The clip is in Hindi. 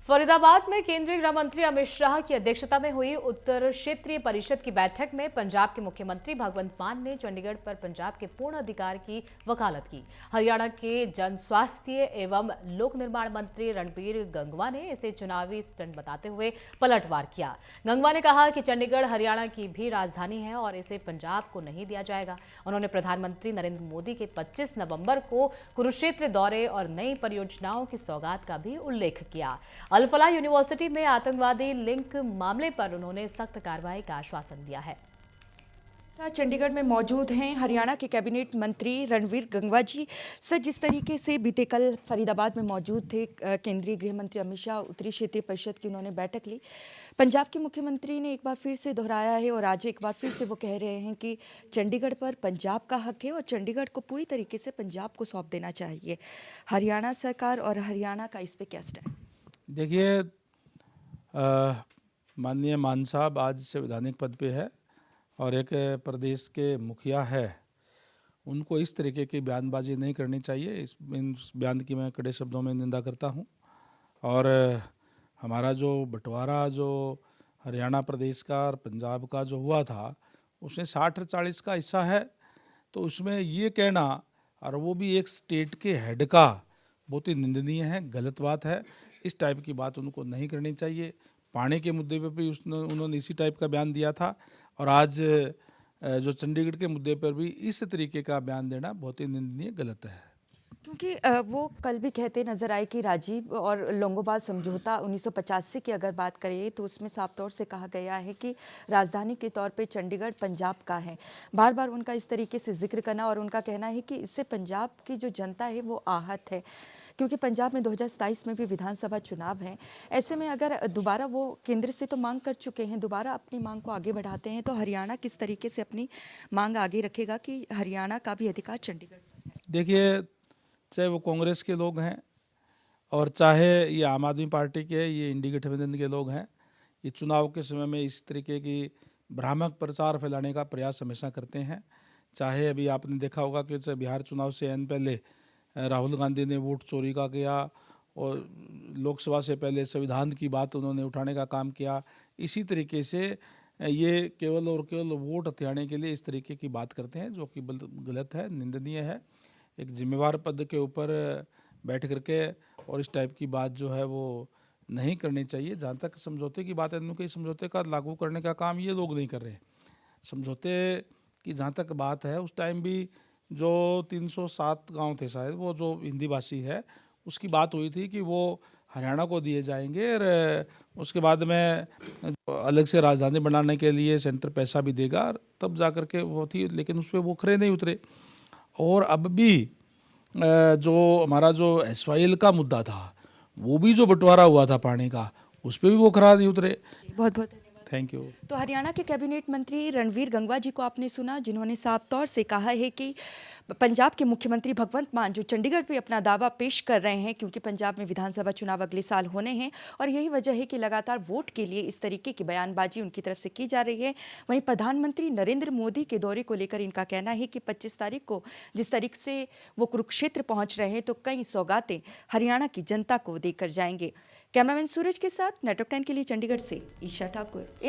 फरीदाबाद में केंद्रीय गृह मंत्री अमित शाह की अध्यक्षता में हुई उत्तर क्षेत्रीय परिषद की बैठक में पंजाब के मुख्यमंत्री भगवंत मान ने चंडीगढ़ पर पंजाब के पूर्ण अधिकार की वकालत की। हरियाणा के जन स्वास्थ्य एवं लोक निर्माण मंत्री रणबीर गंगवा ने इसे चुनावी स्टंट बताते हुए पलटवार किया। गंगवा ने कहा कि चंडीगढ़ हरियाणा की भी राजधानी है और इसे पंजाब को नहीं दिया जाएगा। उन्होंने प्रधानमंत्री नरेंद्र मोदी के 25 नवंबर को कुरुक्षेत्र दौरे और नई परियोजनाओं की सौगात का भी उल्लेख किया। अल-फलाह यूनिवर्सिटी में आतंकवादी लिंक मामले पर उन्होंने सख्त कार्रवाई का आश्वासन दिया है। सर, चंडीगढ़ में मौजूद हैं हरियाणा के कैबिनेट मंत्री रणबीर गंगवा जी। सर, जिस तरीके से बीते कल फरीदाबाद में मौजूद थे केंद्रीय गृह मंत्री अमित शाह, उत्तरी क्षेत्रीय परिषद की उन्होंने बैठक ली। पंजाब के मुख्यमंत्री ने एक बार फिर से दोहराया है और आज एक बार फिर से वो कह रहे हैं कि चंडीगढ़ पर पंजाब का हक है और चंडीगढ़ को पूरी तरीके से पंजाब को सौंप देना चाहिए। हरियाणा सरकार और हरियाणा का इस पे क्या स्टैंड? देखिए, माननीय मान साहब आज संवैधानिक पद पे है और एक प्रदेश के मुखिया है। उनको इस तरीके की बयानबाजी नहीं करनी चाहिए। इस बयान की मैं कड़े शब्दों में निंदा करता हूं। और हमारा जो बंटवारा जो हरियाणा प्रदेश का और पंजाब का जो हुआ था, उसमें 60-40 का हिस्सा है। तो उसमें ये कहना, और वो भी एक स्टेट के हेड का, बहुत ही निंदनीय है, गलत बात है। इस टाइप की बात उनको नहीं करनी चाहिए। पानी के मुद्दे पे भी उन्होंने इसी टाइप का बयान दिया था और आज जो चंडीगढ़ के मुद्दे पर भी इस तरीके का बयान देना बहुत ही निंदनीय, गलत है। क्योंकि वो कल भी कहते नजर आए कि राजीव और लोंगोवाल समझौता 1985 की अगर बात करें तो उसमें साफ तौर से कहा गया है कि राजधानी के तौर पे चंडीगढ़ पंजाब का है। बार बार उनका इस तरीके से जिक्र करना और उनका कहना है कि इससे पंजाब की जो जनता है वो आहत है, क्योंकि पंजाब में 2027 में भी विधानसभा चुनाव है। ऐसे में अगर दोबारा वो केंद्र से तो मांग कर चुके हैं, दोबारा अपनी मांग को आगे बढ़ाते हैं, तो हरियाणा किस तरीके से अपनी मांग आगे रखेगा कि हरियाणा का भी अधिकार चंडीगढ़ पर है? देखिए, चाहे वो कांग्रेस के लोग हैं और चाहे ये आम आदमी पार्टी के, ये इंडी गठबंधन के लोग हैं, ये चुनाव के समय में इस तरीके की भ्रामक प्रचार फैलाने का प्रयास हमेशा करते हैं। चाहे अभी आपने देखा होगा कि चाहे बिहार चुनाव से एन पहले राहुल गांधी ने वोट चोरी का किया और लोकसभा से पहले संविधान की बात उन्होंने उठाने का काम किया। इसी तरीके से ये केवल और केवल वोट हथियाने के लिए इस तरीके की बात करते हैं, जो कि गलत है, निंदनीय है। एक जिम्मेवार पद के ऊपर बैठ करके और इस टाइप की बात जो है वो नहीं करनी चाहिए। जहाँ तक समझौते की बात है, उनके समझौते का लागू करने का काम ये लोग नहीं कर रहे। समझौते की जहाँ तक बात है, उस टाइम भी जो 307 गांव थे शायद, वो जो हिंदी भाषी है, उसकी बात हुई थी कि वो हरियाणा को दिए जाएंगे और उसके बाद में अलग से राजधानी बनाने के लिए सेंटर पैसा भी देगा, तब जा कर के वो थी। लेकिन उस पर वो खरे नहीं उतरे। और अब भी जो हमारा जो SYL का मुद्दा था, वो भी जो बंटवारा हुआ था पानी का, उस पर भी वो खरा नहीं उतरे। बहुत बहुत थैंक यू। तो हरियाणा के कैबिनेट मंत्री रणबीर गंगवा जी को आपने सुना, जिन्होंने साफ तौर से कहा है कि पंजाब के मुख्यमंत्री भगवंत मान जो चंडीगढ़ पे अपना दावा पेश कर रहे हैं, क्योंकि पंजाब में विधानसभा चुनाव अगले साल होने हैं और यही वजह है कि लगातार वोट के लिए इस तरीके की बयानबाजी उनकी तरफ से की जा रही है। वहीं प्रधानमंत्री नरेंद्र मोदी के दौरे को लेकर इनका कहना है कि 25 तारीख को जिस तरीके से वो कुरुक्षेत्र पहुंच रहे हैं, तो कई सौगातें हरियाणा की जनता को देकर जाएंगे। कैमरामैन सूरज के साथ नेटवर्क 10 के लिए चंडीगढ़ से ईशा ठाकुर।